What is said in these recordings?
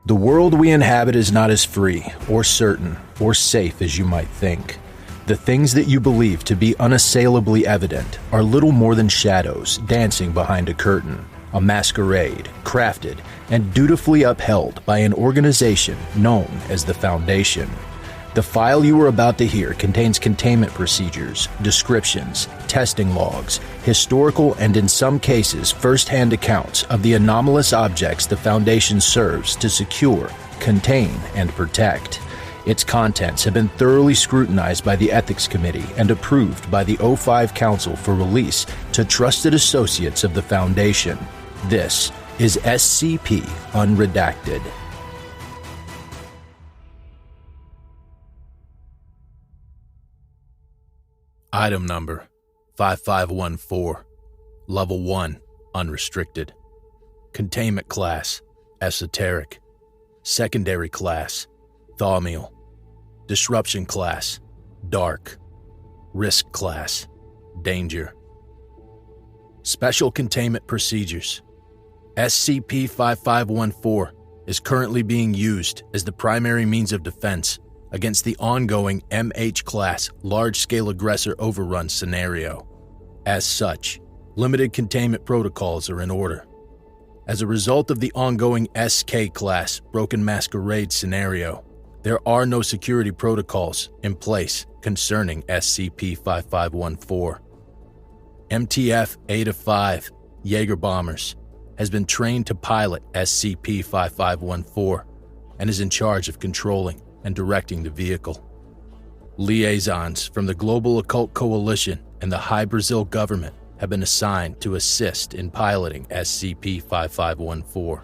The world we inhabit is not as free, or certain, or safe as you might think. The things that you believe to be unassailably evident are little more than shadows dancing behind a curtain, a masquerade crafted and dutifully upheld by an organization known as the Foundation. The file you are about to hear contains containment procedures, descriptions, testing logs, historical and in some cases first-hand accounts of the anomalous objects the Foundation serves to secure, contain, and protect. Its contents have been thoroughly scrutinized by the Ethics Committee and approved by the O5 Council for release to trusted associates of the Foundation. This is SCP Unredacted. Item number 5514, Level 1, Unrestricted. Containment Class, Esoteric. Secondary Class, Thaumiel. Disruption Class, Dark. Risk Class, Danger. Special Containment Procedures. SCP-5514 is currently being used as the primary means of defense against the ongoing MH-class large-scale aggressor overrun scenario. As such, limited containment protocols are in order. As a result of the ongoing SK-class Broken Masquerade scenario, there are no security protocols in place concerning SCP-5514. MTF Eta-5 Jaeger bombers has been trained to pilot SCP-5514 and is in charge of controlling and directing the vehicle. Liaisons from the Global Occult Coalition and the High Brazil government have been assigned to assist in piloting SCP-5514.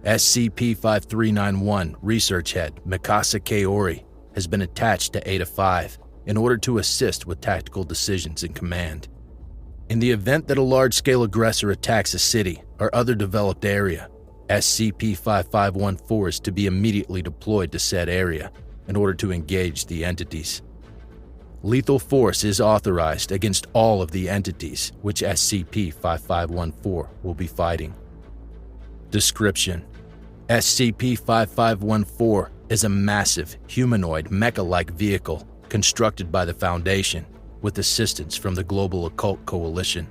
SCP-5391 Research Head Mikasa Kaori has been attached to Eta-5 in order to assist with tactical decisions in command. In the event that a large-scale aggressor attacks a city or other developed area, SCP-5514 is to be immediately deployed to said area in order to engage the entities. Lethal force is authorized against all of the entities which SCP-5514 will be fighting. Description: SCP-5514 is a massive, humanoid, mecha-like vehicle constructed by the Foundation with assistance from the Global Occult Coalition.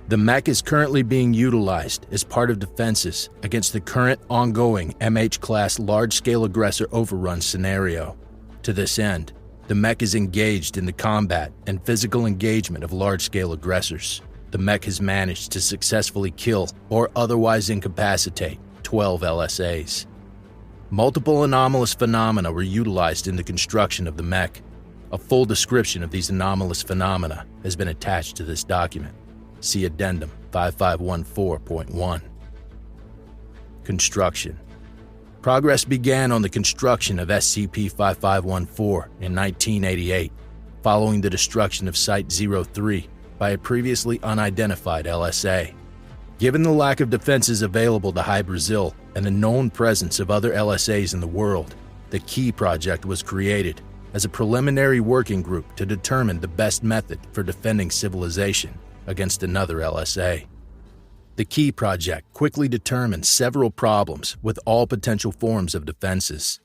The mech is currently being utilized as part of defenses against the current ongoing MH-class large-scale aggressor overrun scenario. To this end, the mech is engaged in the combat and physical engagement of large-scale aggressors. The mech has managed to successfully kill or otherwise incapacitate 12 LSAs. Multiple anomalous phenomena were utilized in the construction of the mech. A full description of these anomalous phenomena has been attached to this document. See Addendum 5514.1. Construction. Progress began on the construction of SCP-5514 in 1988, following the destruction of Site-03 by a previously unidentified LSA. Given the lack of defenses available to High Brazil and the known presence of other LSAs in the world, the Key Project was created as a preliminary working group to determine the best method for defending civilization against another LSA. The Key Project quickly determined several problems with all potential forms of defenses.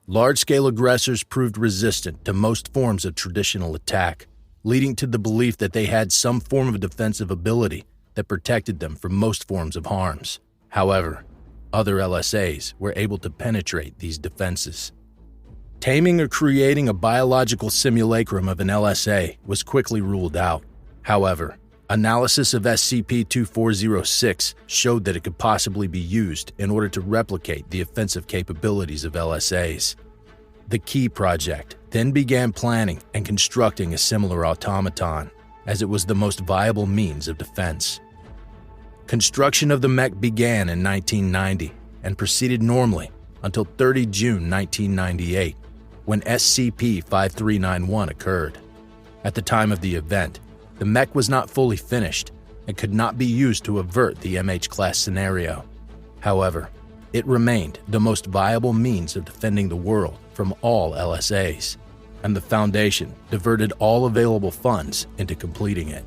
Large-scale aggressors proved resistant to most forms of traditional attack, leading to the belief that they had some form of defensive ability that protected them from most forms of harms. However, other LSAs were able to penetrate these defenses. Taming or creating a biological simulacrum of an LSA was quickly ruled out. However, analysis of SCP-2406 showed that it could possibly be used in order to replicate the offensive capabilities of LSAs. The Key Project then began planning and constructing a similar automaton, as it was the most viable means of defense. Construction of the mech began in 1990 and proceeded normally until 30 June 1998, when SCP-5391 occurred. At the time of the event, the mech was not fully finished and could not be used to avert the MH-class scenario. However, it remained the most viable means of defending the world from all LSAs, and the Foundation diverted all available funds into completing it.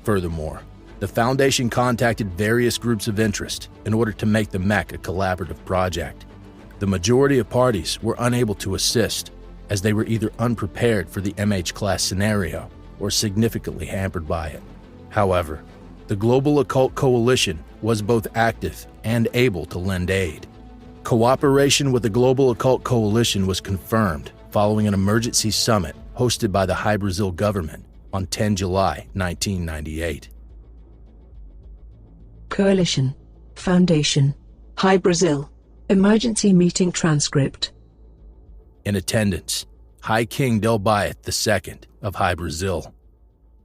Furthermore, The Foundation contacted various groups of interest in order to make the mech a collaborative project. The majority of parties were unable to assist, as they were either unprepared for the MH-class scenario or significantly hampered by it. However, the Global Occult Coalition was both active and able to lend aid. Cooperation with the Global Occult Coalition was confirmed following an emergency summit hosted by the High Brazil government on 10 July 1998. Coalition, Foundation, High Brazil, Emergency Meeting Transcript. In attendance, High King Delbáeth II of High Brazil,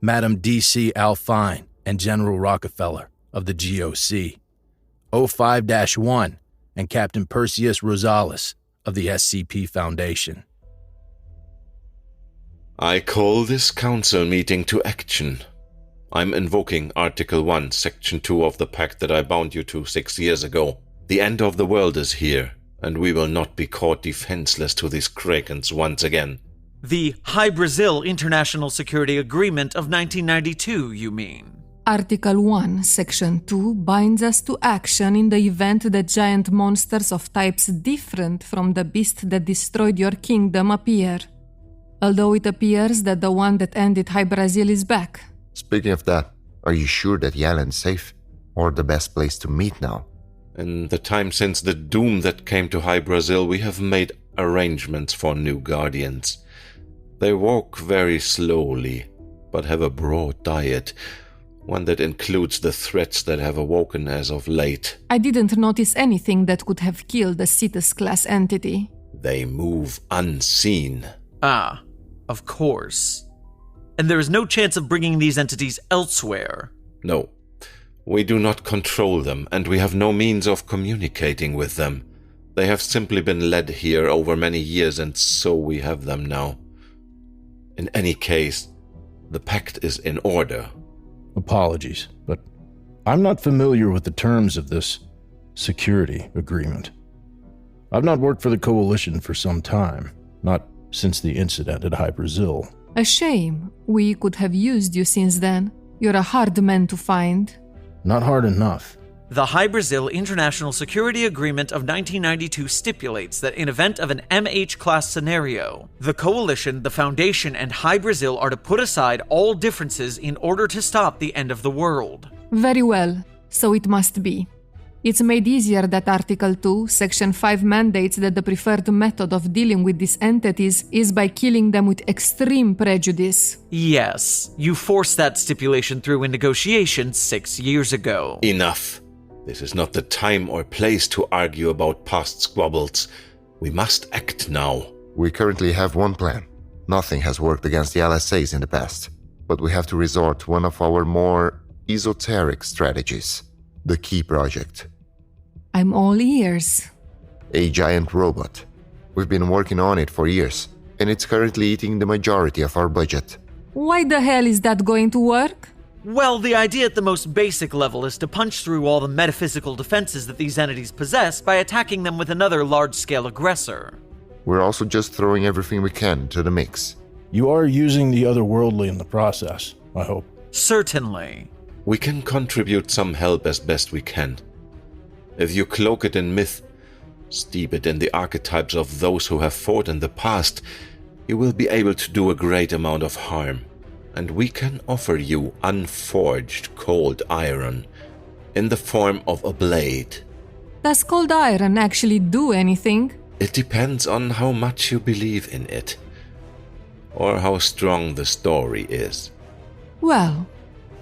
Madam D.C. Alfine and General Rockefeller of the GOC, 05-1 and Captain Perseus Rosales of the SCP Foundation. I call this council meeting to action. I'm invoking Article 1, Section 2 of the pact that I bound you to 6 years ago. The end of the world is here, and we will not be caught defenseless to these krakens once again. The High Brazil International Security Agreement of 1992, you mean? Article 1, Section 2 binds us to action in the event that giant monsters of types different from the beast that destroyed your kingdom appear. Although it appears that the one that ended High Brazil is back. Speaking of that, are you sure that the island's safe? Or the best place to meet now? In the time since the doom that came to High Brazil, we have made arrangements for new guardians. They walk very slowly, but have a broad diet, one that includes the threats that have awoken as of late. I didn't notice anything that could have killed a Cetus-class entity. They move unseen. Ah, of course. And there is no chance of bringing these entities elsewhere. No. We do not control them, and we have no means of communicating with them. They have simply been led here over many years, and so we have them now. In any case, the pact is in order. Apologies, but I'm not familiar with the terms of this security agreement. I've not worked for the Coalition for some time, not since the incident at High Brazil. A shame. We could have used you since then. You're a hard man to find. Not hard enough. The High Brazil International Security Agreement of 1992 stipulates that in event of an MH-class scenario, the Coalition, the Foundation, and High Brazil are to put aside all differences in order to stop the end of the world. Very well. So it must be. It's made easier that Article 2, Section 5 mandates that the preferred method of dealing with these entities is by killing them with extreme prejudice. Yes, you forced that stipulation through in negotiations 6 years ago. Enough. This is not the time or place to argue about past squabbles. We must act now. We currently have one plan. Nothing has worked against the LSAs in the past, but we have to resort to one of our more esoteric strategies. The Key Project. I'm all ears. A giant robot. We've been working on it for years, and it's currently eating the majority of our budget. Why the hell is that going to work? Well, the idea at the most basic level is to punch through all the metaphysical defenses that these entities possess by attacking them with another large-scale aggressor. We're also just throwing everything we can into the mix. You are using the otherworldly in the process, I hope. Certainly. We can contribute some help as best we can. If you cloak it in myth, steep it in the archetypes of those who have fought in the past, you will be able to do a great amount of harm. And we can offer you unforged cold iron in the form of a blade. Does cold iron actually do anything? It depends on how much you believe in it, or how strong the story is. Well,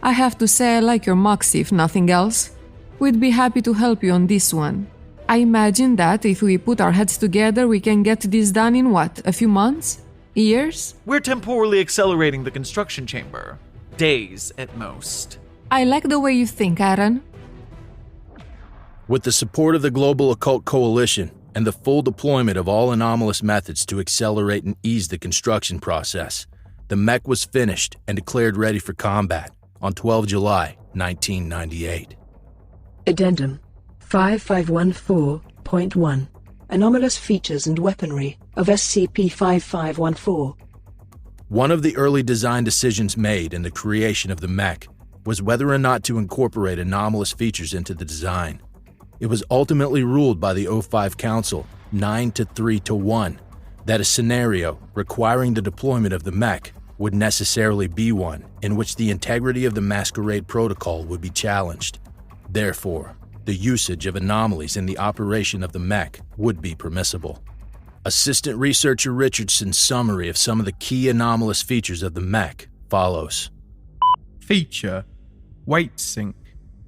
I have to say I like your moxie if nothing else. We'd be happy to help you on this one. I imagine that if we put our heads together we can get this done in what, a few months? Years? We're temporally accelerating the construction chamber. Days at most. I like the way you think, Aaron. With the support of the Global Occult Coalition and the full deployment of all anomalous methods to accelerate and ease the construction process, the mech was finished and declared ready for combat on 12 July 1998. Addendum 5514.1 Anomalous Features and Weaponry of SCP-5514. One of the early design decisions made in the creation of the mech was whether or not to incorporate anomalous features into the design. It was ultimately ruled by the O5 Council 9-3-1 that a scenario requiring the deployment of the mech would necessarily be one in which the integrity of the Masquerade Protocol would be challenged. Therefore, the usage of anomalies in the operation of the mech would be permissible. Assistant Researcher Richardson's summary of some of the key anomalous features of the mech follows. Feature: weight sink.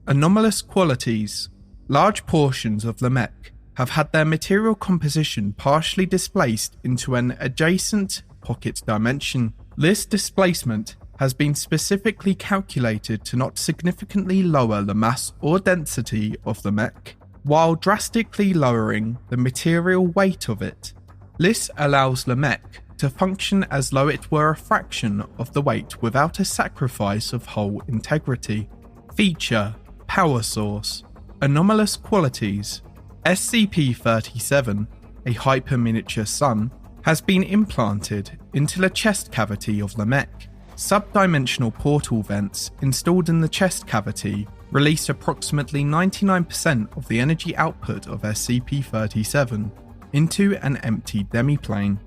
Anomalous qualities. Large portions of the mech have had their material composition partially displaced into an adjacent pocket dimension. This displacement has been specifically calculated to not significantly lower the mass or density of the mech, while drastically lowering the material weight of it. This allows the mech to function as though it were a fraction of the weight without a sacrifice of hull integrity. Feature: power source. Anomalous qualities. SCP-37, a hyper-miniature sun, has been implanted into the chest cavity of the mech. Subdimensional portal vents installed in the chest cavity release approximately 99% of the energy output of SCP-37 into an empty demiplane.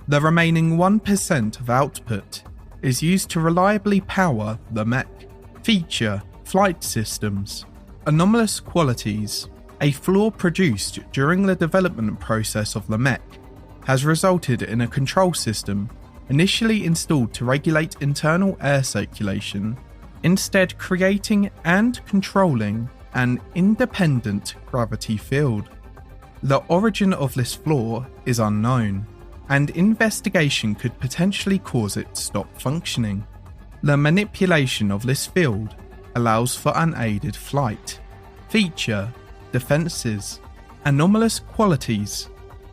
The remaining 1% of output is used to reliably power the mech. Feature: flight systems. Anomalous qualities. A flaw produced during the development process of the mech has resulted in a control system initially installed to regulate internal air circulation, instead creating and controlling an independent gravity field. The origin of this flaw is unknown, and investigation could potentially cause it to stop functioning. The manipulation of this field allows for unaided flight. Feature: defenses. Anomalous qualities.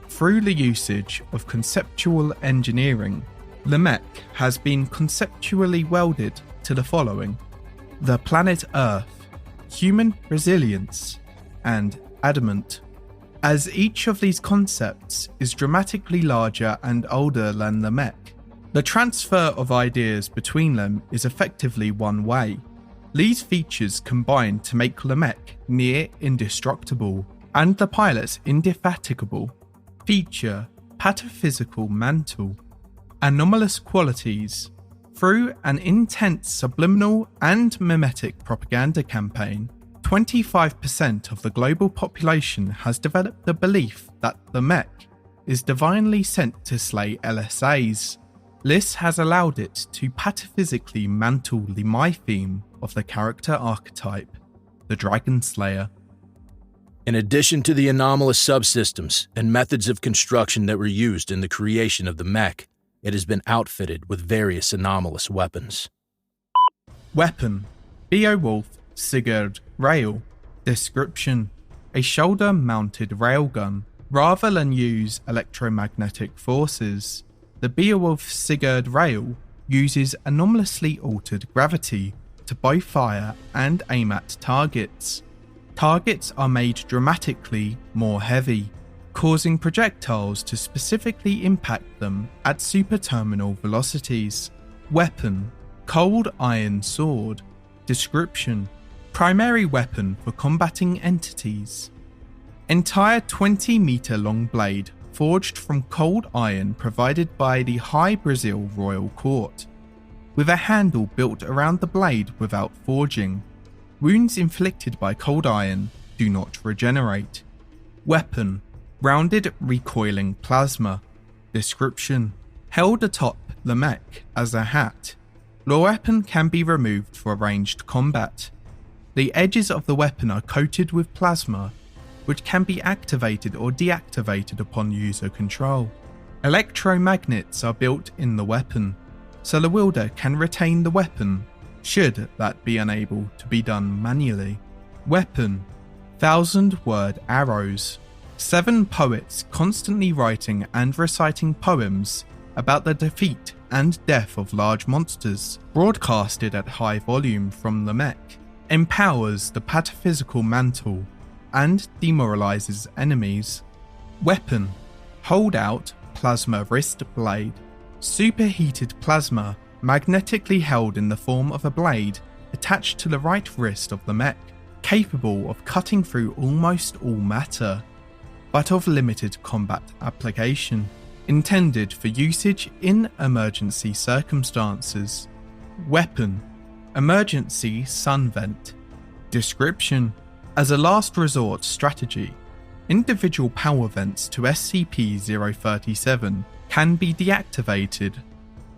Through the usage of conceptual engineering, the mech has been conceptually welded to the following: the planet Earth, human resilience, and adamant. As each of these concepts is dramatically larger and older than the mech, the transfer of ideas between them is effectively one way. These features combine to make the mech near indestructible and the pilots indefatigable. Feature: pataphysical mantle. Anomalous qualities. Through an intense subliminal and mimetic propaganda campaign, 25% of the global population has developed the belief that the mech is divinely sent to slay LSAs. This has allowed it to pataphysically mantle the mytheme of the character archetype, the Dragonslayer. In addition to the anomalous subsystems and methods of construction that were used in the creation of the mech, it has been outfitted with various anomalous weapons. Weapon: Beowulf Sigurd Rail. Description: a shoulder-mounted railgun. Rather than use electromagnetic forces, the Beowulf Sigurd Rail uses anomalously altered gravity to both fire and aim at targets. Targets are made dramatically more heavy, causing projectiles to specifically impact them at superterminal velocities. Weapon: cold iron sword. Description: primary weapon for combating entities. Entire 20-meter long blade forged from cold iron provided by the High Brazil Royal Court, with a handle built around the blade without forging. Wounds inflicted by cold iron do not regenerate. Weapon: rounded recoiling plasma. Description: held atop the mech as a hat, the weapon can be removed for ranged combat. The edges of the weapon are coated with plasma, which can be activated or deactivated upon user control. Electromagnets are built in the weapon, so the wielder can retain the weapon, should that be unable to be done manually. Weapon: 1,000-word arrows. 7 poets constantly writing and reciting poems about the defeat and death of large monsters, broadcasted at high volume from the mech, empowers the pataphysical mantle and demoralizes enemies. Weapon: hold-out plasma wrist blade. Superheated plasma, magnetically held in the form of a blade, attached to the right wrist of the mech, capable of cutting through almost all matter, but of limited combat application, intended for usage in emergency circumstances. Weapon: emergency sun vent. Description: as a last resort strategy, individual power vents to SCP-037 can be deactivated,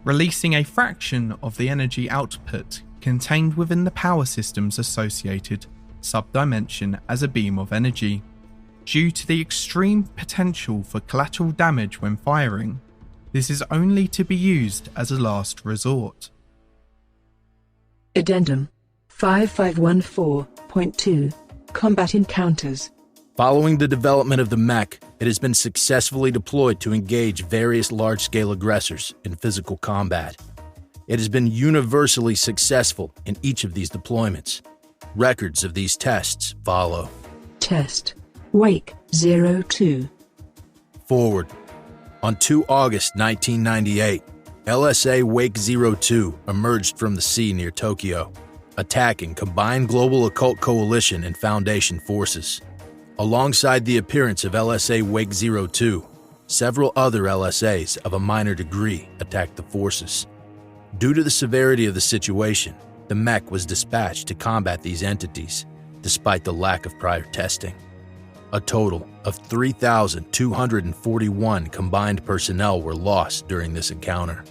releasing a fraction of the energy output contained within the power system's associated subdimension as a beam of energy. Due to the extreme potential for collateral damage when firing, this is only to be used as a last resort. Addendum 5514.2 Combat Encounters. Following the development of the mech, it has been successfully deployed to engage various large-scale aggressors in physical combat. It has been universally successful in each of these deployments. Records of these tests follow. Test Wake 02. Forward. On 2 August 1998, LSA Wake 02 emerged from the sea near Tokyo, attacking Combined Global Occult Coalition and Foundation forces. Alongside the appearance of LSA Wake 02, several other LSAs of a minor degree attacked the forces. Due to the severity of the situation, the mech was dispatched to combat these entities, despite the lack of prior testing. A total of 3,241 combined personnel were lost during this encounter.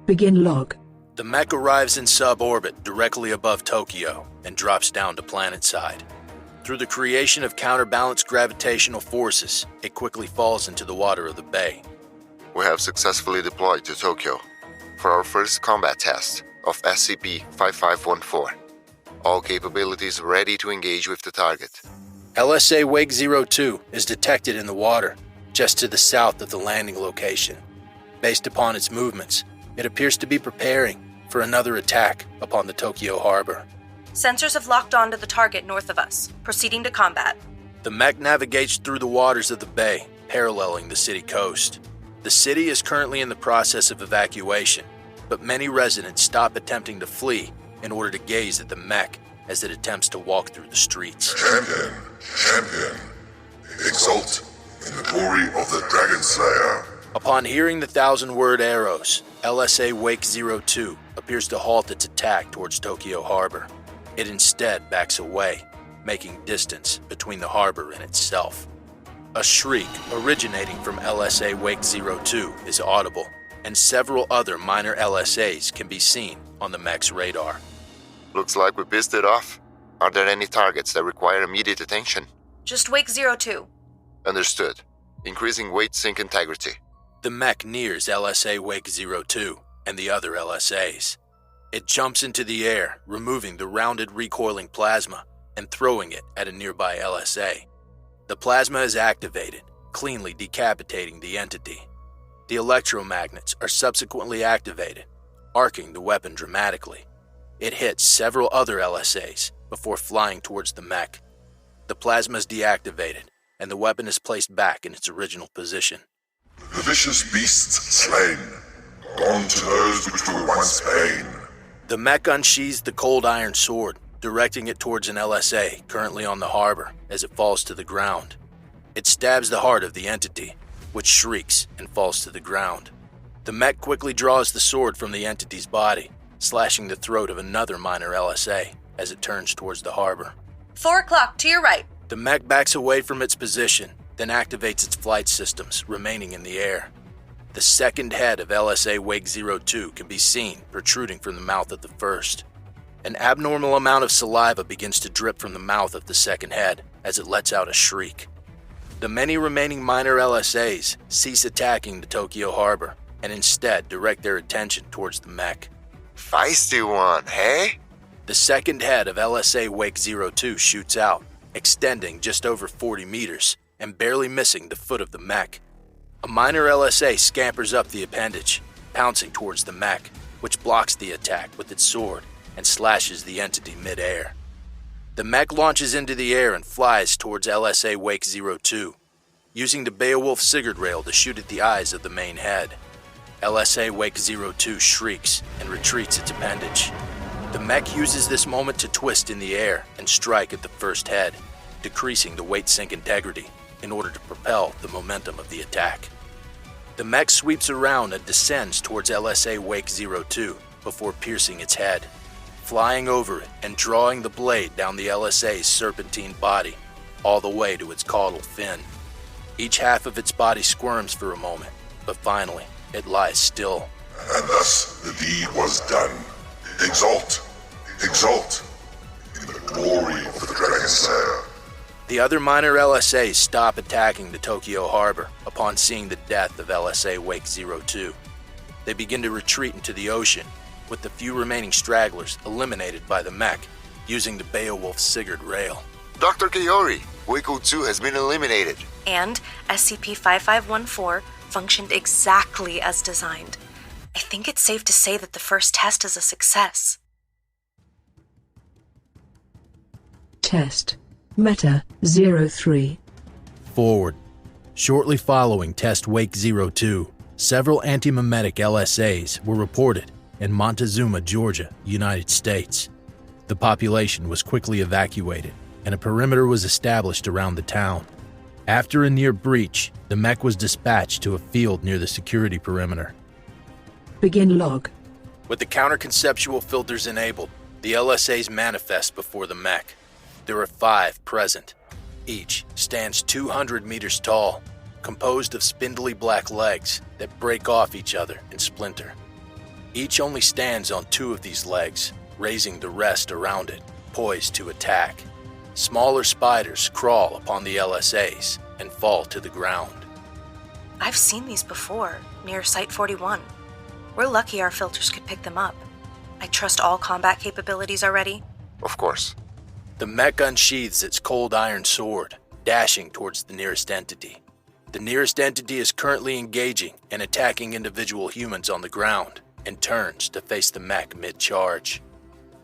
Begin log. The mech arrives in suborbit directly above Tokyo and drops down to planetside. Through the creation of counterbalanced gravitational forces, it quickly falls into the water of the bay. We have successfully deployed to Tokyo for our first combat test of SCP-5514. All capabilities ready to engage with the target. LSA Wake 02 is detected in the water, just to the south of the landing location. Based upon its movements, it appears to be preparing for another attack upon the Tokyo harbor. Sensors have locked onto the target north of us, proceeding to combat. The mech navigates through the waters of the bay, paralleling the city coast. The city is currently in the process of evacuation, but many residents stop attempting to flee in order to gaze at the mech as it attempts to walk through the streets. Champion, exult in the glory of the Dragonslayer. Upon hearing the 1,000-word arrows, LSA Wake 02 appears to halt its attack towards Tokyo harbor. It instead backs away, making distance between the harbor and itself. A shriek originating from LSA Wake 02 is audible, and several other minor LSAs can be seen on the mech's radar. Looks like we pissed it off. Are there any targets that require immediate attention? Just Wake 02. Understood. Increasing weight sync integrity. The mech nears LSA Wake 02 and the other LSAs. It jumps into the air, removing the rounded recoiling plasma and throwing it at a nearby LSA. The plasma is activated, cleanly decapitating the entity. The electromagnets are subsequently activated, arcing the weapon dramatically. It hits several other LSAs before flying towards the mech. The plasma is deactivated, and the weapon is placed back in its original position. The vicious beasts slain, gone to those which were once pain. The mech unsheathes the cold iron sword, directing it towards an LSA currently on the harbor as it falls to the ground. It stabs the heart of the entity, which shrieks and falls to the ground. The mech quickly draws the sword from the entity's body, slashing the throat of another minor LSA as it turns towards the harbor. 4 o'clock, to your right. The mech backs away from its position, then activates its flight systems, remaining in the air. The second head of LSA Wake 02 can be seen protruding from the mouth of the first. An abnormal amount of saliva begins to drip from the mouth of the second head as it lets out a shriek. The many remaining minor LSAs cease attacking the Tokyo harbor and instead direct their attention towards the mech. Feisty one, hey? The second head of LSA Wake 02 shoots out, extending just over 40 meters and barely missing the foot of the mech. A minor LSA scampers up the appendage, pouncing towards the mech, which blocks the attack with its sword and slashes the entity mid-air. The mech launches into the air and flies towards LSA Wake 02, using the Beowulf Sigurd rail to shoot at the eyes of the main head. LSA Wake 02 shrieks and retreats its appendage. The mech uses this moment to twist in the air and strike at the first head, decreasing the weight sink integrity in order to propel the momentum of the attack. The mech sweeps around and descends towards LSA Wake 02 before piercing its head, flying over it and drawing the blade down the LSA's serpentine body all the way to its caudal fin. Each half of its body squirms for a moment, but finally it lies still. And thus the deed was done. Exult, exult, in the glory of the Dragonslayer. The other minor LSAs stop attacking the Tokyo harbor upon seeing the death of LSA Wake 02. They begin to retreat into the ocean, with the few remaining stragglers eliminated by the mech using the Beowulf Sigurd rail. Dr. Kaori, Wake 02 has been eliminated. And SCP-5514 functioned exactly as designed. I think it's safe to say that the first test is a success. Test. Meta 03. Forward. Shortly following Test Wake 02, several anti-memetic LSAs were reported in Montezuma, Georgia, United States. The population was quickly evacuated, and a perimeter was established around the town. After a near breach, the mech was dispatched to a field near the security perimeter. Begin log. With the counter-conceptual filters enabled, the LSAs manifest before the mech. There are 5 present. Each stands 200 meters tall, composed of spindly black legs that break off each other and splinter. Each only stands on 2 of these legs, raising the rest around it, poised to attack. Smaller spiders crawl upon the LSAs and fall to the ground. I've seen these before, near Site 41. We're lucky our filters could pick them up. I trust all combat capabilities are ready. Of course. The mech unsheathes its cold iron sword, dashing towards the nearest entity. The nearest entity is currently engaging and attacking individual humans on the ground and turns to face the mech mid-charge.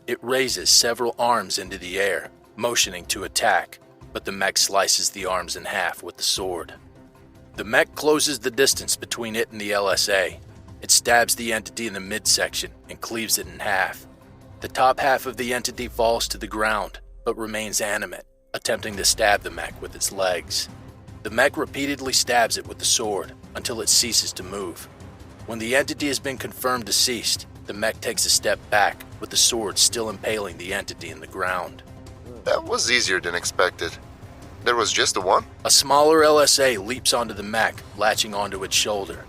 It raises several arms into the air, motioning to attack, but the mech slices the arms in half with the sword. The mech closes the distance between it and the LSA. It stabs the entity in the midsection and cleaves it in half. The top half of the entity falls to the ground, but remains animate, attempting to stab the mech with its legs. The mech repeatedly stabs it with the sword until it ceases to move. When the entity has been confirmed deceased, the mech takes a step back, with the sword still impaling the entity in the ground. That was easier than expected. There was just the one? A smaller LSA leaps onto the mech, latching onto its shoulder.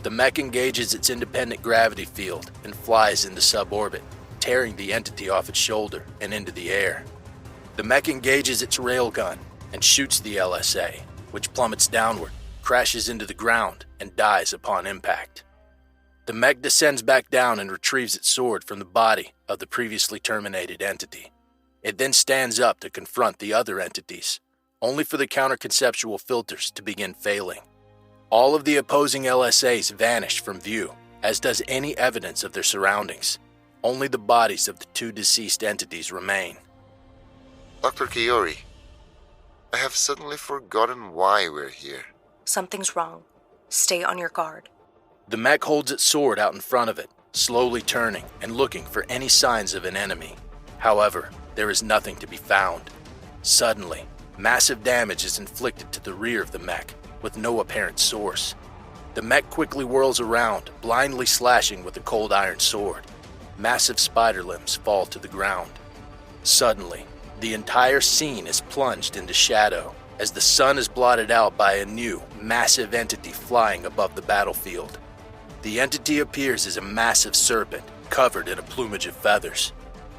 The mech engages its independent gravity field and flies into suborbit, tearing the entity off its shoulder and into the air. The mech engages its railgun and shoots the LSA, which plummets downward, crashes into the ground, and dies upon impact. The mech descends back down and retrieves its sword from the body of the previously terminated entity. It then stands up to confront the other entities, only for the counter-conceptual filters to begin failing. All of the opposing LSAs vanish from view, as does any evidence of their surroundings. Only the bodies of the 2 deceased entities remain. Dr. Kaori, I have suddenly forgotten why we're here. Something's wrong. Stay on your guard. The mech holds its sword out in front of it, slowly turning and looking for any signs of an enemy. However, there is nothing to be found. Suddenly, massive damage is inflicted to the rear of the mech, with no apparent source. The mech quickly whirls around, blindly slashing with the cold iron sword. Massive spider limbs fall to the ground. Suddenly, the entire scene is plunged into shadow as the sun is blotted out by a new, massive entity flying above the battlefield. The entity appears as a massive serpent covered in a plumage of feathers.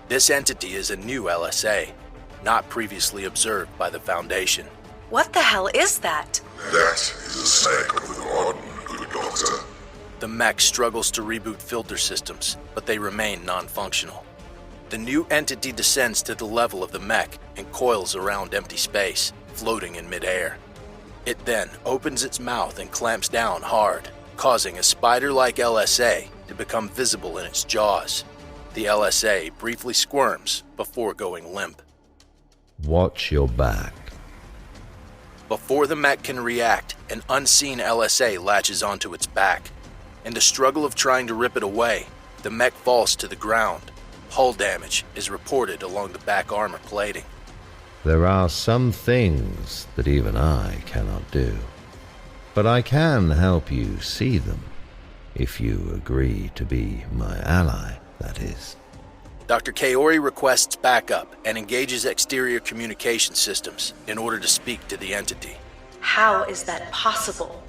This entity is a new LSA, not previously observed by the Foundation. What the hell is that? That is a snake of the garden, good doctor. The mech struggles to reboot filter systems, but they remain non-functional. The new entity descends to the level of the mech and coils around empty space, floating in midair. It then opens its mouth and clamps down hard, causing a spider-like LSA to become visible in its jaws. The LSA briefly squirms before going limp. Watch your back. Before the mech can react, an unseen LSA latches onto its back. In the struggle of trying to rip it away, the mech falls to the ground. Hull damage is reported along the back armor plating. There are some things that even I cannot do, but I can help you see them, if you agree to be my ally, that is. Dr. Kaori requests backup and engages exterior communication systems in order to speak to the entity. How is that possible?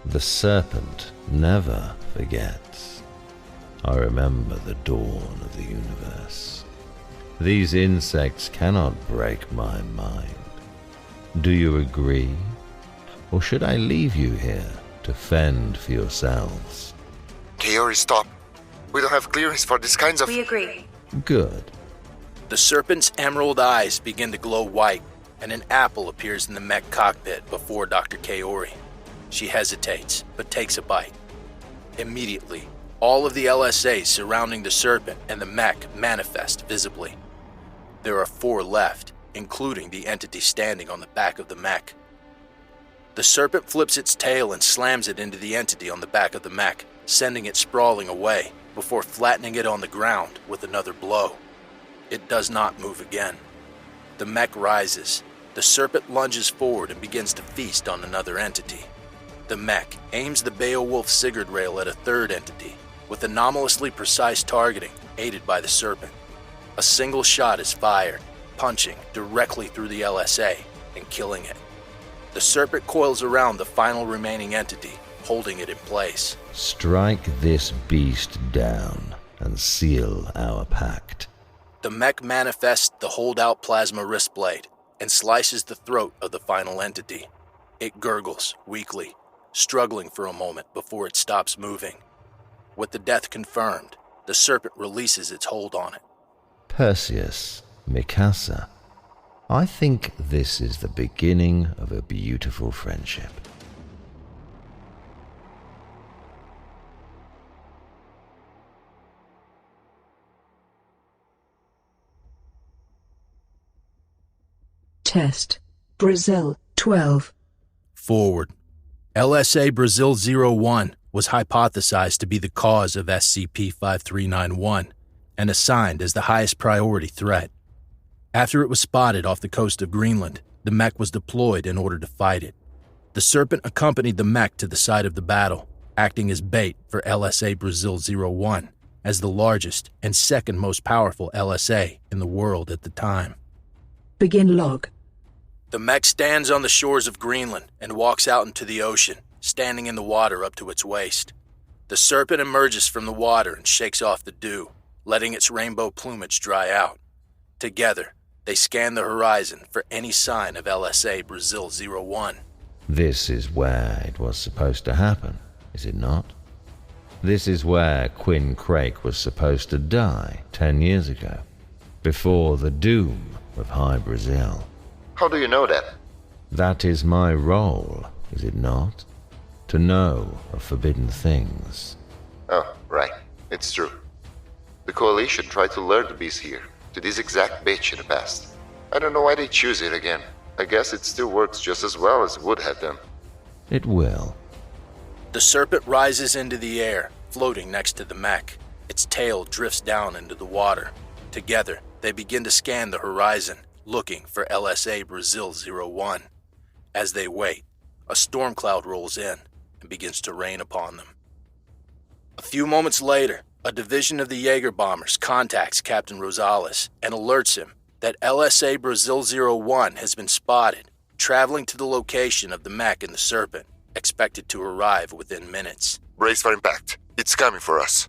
The Serpent never forgets. I remember the dawn of the universe. These insects cannot break my mind. Do you agree? Or should I leave you here to fend for yourselves? Kaori, stop. We don't have clearance for these kinds of... We agree. Good. The Serpent's emerald eyes begin to glow white, and an apple appears in the mech cockpit before Dr. Kaori. She hesitates, but takes a bite. Immediately, all of the LSAs surrounding the Serpent and the mech manifest visibly. There are 4 left, including the entity standing on the back of the mech. The Serpent flips its tail and slams it into the entity on the back of the mech, sending it sprawling away, before flattening it on the ground with another blow. It does not move again. The mech rises. The Serpent lunges forward and begins to feast on another entity. The mech aims the Beowulf Sigurd rail at a third entity, with anomalously precise targeting, aided by the Serpent. A single shot is fired, punching directly through the LSA and killing it. The Serpent coils around the final remaining entity, holding it in place. Strike this beast down and seal our pact. The mech manifests the holdout plasma wrist blade and slices the throat of the final entity. It gurgles weakly, struggling for a moment before it stops moving. With the death confirmed, the Serpent releases its hold on it. Perseus, Mikasa, I think this is the beginning of a beautiful friendship. Test. Brazil, 12. Forward. LSA Brazil 01 was hypothesized to be the cause of SCP-5391 and assigned as the highest priority threat. After it was spotted off the coast of Greenland, the mech was deployed in order to fight it. The Serpent accompanied the mech to the site of the battle, acting as bait for LSA Brazil 01 as the largest and second most powerful LSA in the world at the time. Begin log. The mech stands on the shores of Greenland and walks out into the ocean, standing in the water up to its waist. The Serpent emerges from the water and shakes off the dew, letting its rainbow plumage dry out. Together, they scan the horizon for any sign of LSA Brazil 01. This is where it was supposed to happen, is it not? This is where Quinn Craik was supposed to die 10 years ago, before the doom of High Brazil. How do you know that? That is my role, is it not? To know of forbidden things. Oh, right. It's true. The Coalition tried to lure the beast here, to this exact bitch in the past. I don't know why they choose it again. I guess it still works just as well as it would have done. It will. The Serpent rises into the air, floating next to the mech. Its tail drifts down into the water. Together, they begin to scan the horizon, looking for LSA Brazil 01. As they wait, a storm cloud rolls in and begins to rain upon them. A few moments later, a division of the Jaeger bombers contacts Captain Rosales and alerts him that LSA Brazil 01 has been spotted, traveling to the location of the mech and the Serpent, expected to arrive within minutes. Brace for impact. It's coming for us.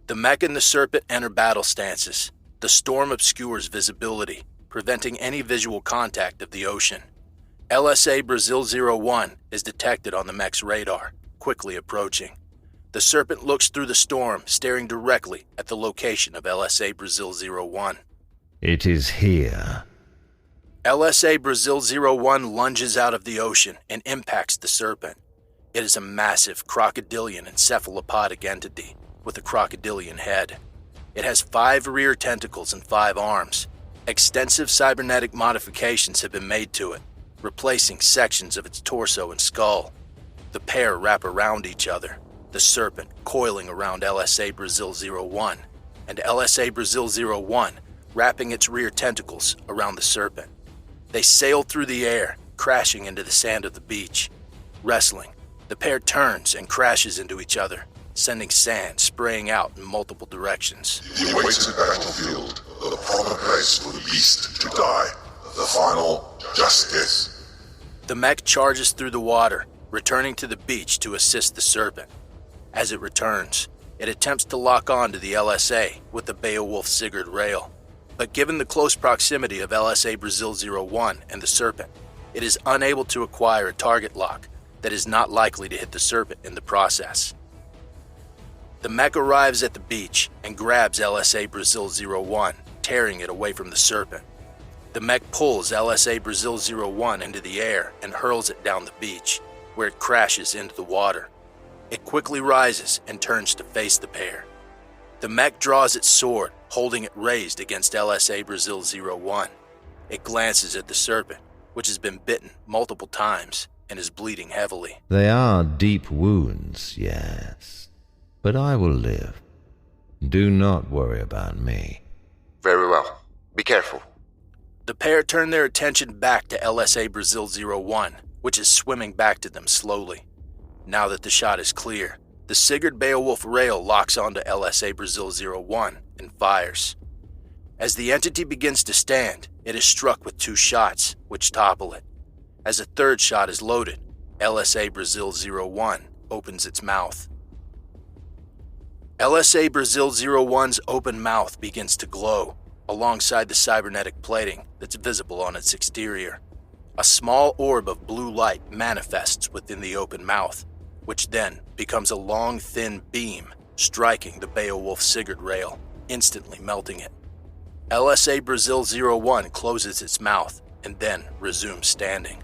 The mech and the Serpent enter battle stances. The storm obscures visibility, preventing any visual contact of the ocean. LSA Brazil 01 is detected on the mech's radar, quickly approaching. The Serpent looks through the storm, staring directly at the location of LSA Brazil 01. It is here. LSA Brazil 01 lunges out of the ocean and impacts the Serpent. It is a massive crocodilian encephalopodic entity with a crocodilian head. It has 5 rear tentacles and 5 arms. Extensive cybernetic modifications have been made to it, replacing sections of its torso and skull. The pair wrap around each other, the Serpent coiling around LSA Brazil 01, and LSA Brazil 01, wrapping its rear tentacles around the Serpent. They sail through the air, crashing into the sand of the beach. Wrestling, the pair turns and crashes into each other, sending sand spraying out in multiple directions. The awaited battlefield, the proper place for the beast to die. The final justice. The mech charges through the water, returning to the beach to assist the Serpent. As it returns, it attempts to lock on to the LSA with the Beowulf Sigurd rail. But given the close proximity of LSA Brazil 01 and the Serpent, it is unable to acquire a target lock that is not likely to hit the Serpent in the process. The mech arrives at the beach and grabs LSA Brazil 01, tearing it away from the Serpent. The mech pulls LSA Brazil 01 into the air and hurls it down the beach, where it crashes into the water. It quickly rises and turns to face the pair. The mech draws its sword, holding it raised against LSA Brazil 01. It glances at the Serpent, which has been bitten multiple times and is bleeding heavily. They are deep wounds, yes, but I will live. Do not worry about me. Very well. Be careful. The pair turn their attention back to LSA Brazil 01, which is swimming back to them slowly. Now that the shot is clear, the Sigurd Beowulf rail locks onto LSA Brazil 01 and fires. As the entity begins to stand, it is struck with 2 shots, which topple it. As a third shot is loaded, LSA Brazil 01 opens its mouth. LSA Brazil 01's open mouth begins to glow, alongside the cybernetic plating that's visible on its exterior. A small orb of blue light manifests within the open mouth, which then becomes a long, thin beam, striking the Beowulf Sigurd rail, instantly melting it. LSA Brazil 01 closes its mouth and then resumes standing.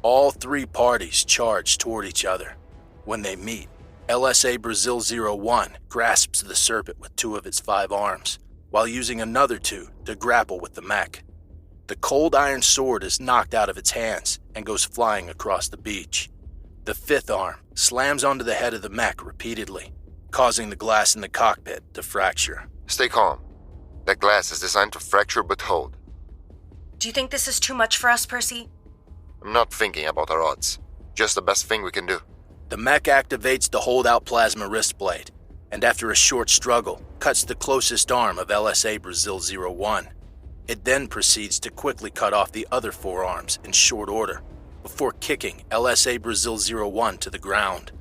All 3 parties charge toward each other. When they meet, LSA Brazil 01 grasps the Serpent with 2 of its 5 arms, while using another 2 to grapple with the mech. The cold iron sword is knocked out of its hands and goes flying across the beach. The 5th arm slams onto the head of the mech repeatedly, causing the glass in the cockpit to fracture. Stay calm. That glass is designed to fracture but hold. Do you think this is too much for us, Percy? I'm not thinking about our odds. Just the best thing we can do. The mech activates the holdout plasma wrist blade, and after a short struggle, cuts the closest arm of LSA Brazil 01. It then proceeds to quickly cut off the other 4 arms in short order, before kicking LSA Brazil 01 to the ground.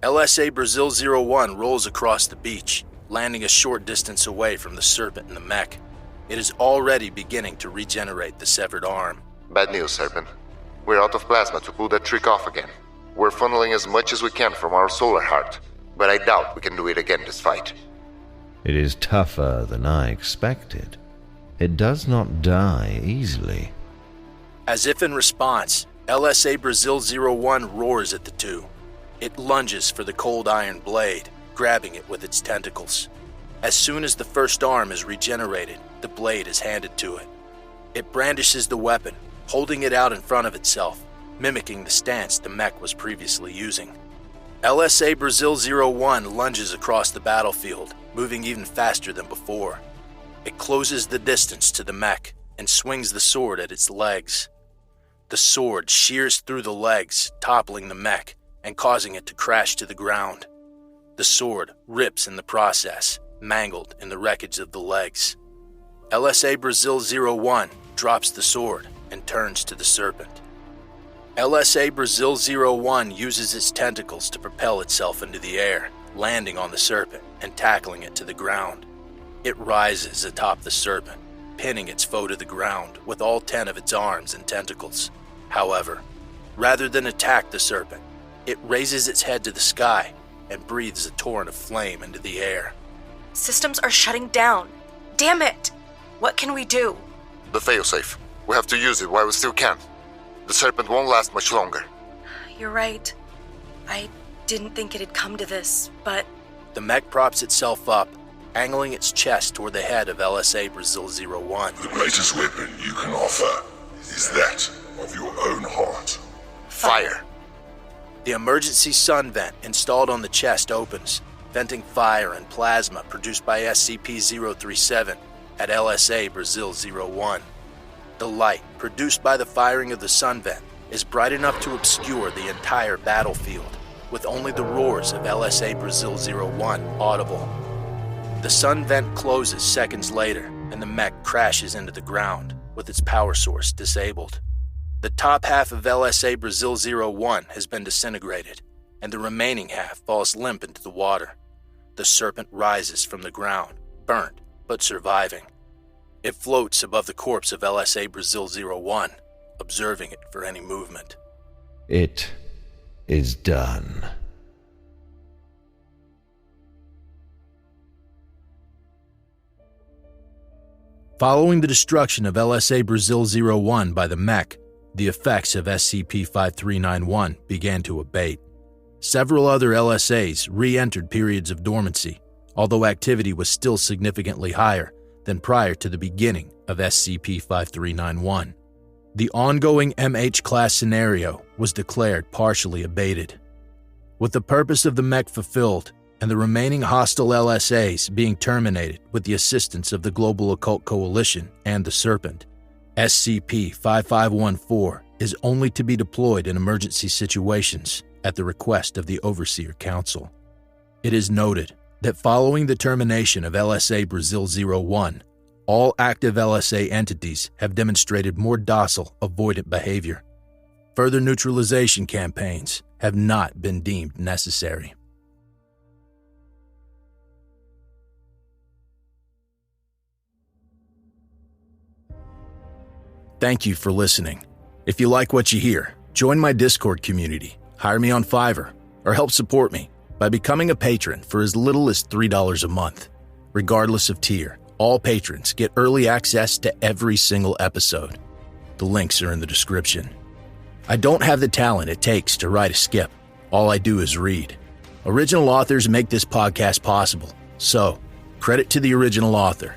LSA Brazil 01 rolls across the beach, landing a short distance away from the Serpent and the mech. It is already beginning to regenerate the severed arm. Bad news, Serpent. We're out of plasma to pull that trick off again. We're funneling as much as we can from our solar heart, but I doubt we can do it again this fight. It is tougher than I expected. It does not die easily. As if in response, LSA Brazil 01 roars at the 2. It lunges for the cold iron blade, grabbing it with its tentacles. As soon as the first arm is regenerated, the blade is handed to it. It brandishes the weapon, holding it out in front of itself, mimicking the stance the mech was previously using. LSA Brazil 01 lunges across the battlefield, moving even faster than before. It closes the distance to the mech and swings the sword at its legs. The sword shears through the legs, toppling the mech and causing it to crash to the ground. The sword rips in the process, mangled in the wreckage of the legs. LSA Brazil 01 drops the sword and turns to the Serpent. LSA Brazil 01 uses its tentacles to propel itself into the air, landing on the Serpent and tackling it to the ground. It rises atop the Serpent, pinning its foe to the ground with all 10 of its arms and tentacles. However, rather than attack the Serpent, it raises its head to the sky and breathes a torrent of flame into the air. Systems are shutting down. Damn it! What can we do? The failsafe. We have to use it while we still can. The Serpent won't last much longer. You're right. I didn't think it'd come to this, but... The mech props itself up, angling its chest toward the head of LSA Brazil 01. The greatest weapon you can offer is that of your own heart. Fire! The emergency sun vent installed on the chest opens, venting fire and plasma produced by SCP-037 at LSA Brazil 01. The light produced by the firing of the sun vent is bright enough to obscure the entire battlefield, with only the roars of LSA Brazil 01 audible. The sun vent closes seconds later, and the mech crashes into the ground, with its power source disabled. The top half of LSA Brazil 01 has been disintegrated, and the remaining half falls limp into the water. The Serpent rises from the ground, burnt but surviving. It floats above the corpse of LSA Brazil 01, observing it for any movement. It is done. Following the destruction of LSA Brazil 01 by the mech, the effects of SCP-5391 began to abate. Several other LSAs re-entered periods of dormancy, although activity was still significantly higher than prior to the beginning of SCP-5391. The ongoing MH-class scenario was declared partially abated. With the purpose of the mech fulfilled and the remaining hostile LSAs being terminated with the assistance of the Global Occult Coalition and the Serpent, SCP-5514 is only to be deployed in emergency situations at the request of the Overseer Council. It is noted that following the termination of LSA Brazil 01, all active LSA entities have demonstrated more docile, avoidant behavior. Further neutralization campaigns have not been deemed necessary. Thank you for listening. If you like what you hear, join my Discord community, hire me on Fiverr, or help support me by becoming a patron for as little as $3 a month. Regardless of tier, all patrons get early access to every single episode. The links are in the description. I don't have the talent it takes to write a skip. All I do is read. Original authors make this podcast possible, so credit to the original author.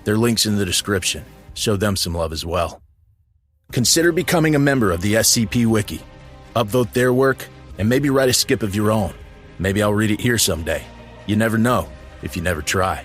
Their link's in the description. Show them some love as well. Consider becoming a member of the SCP Wiki. Upvote their work, and maybe write a skip of your own. Maybe I'll read it here someday. You never know if you never try.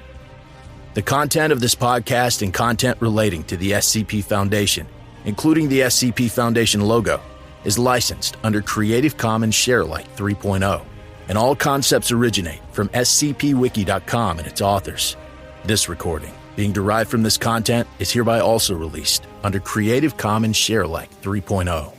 The content of this podcast and content relating to the SCP Foundation, including the SCP Foundation logo, is licensed under Creative Commons Sharealike 3.0, and all concepts originate from scpwiki.com and its authors. This recording, being derived from this content, is hereby also released under Creative Commons Sharealike 3.0.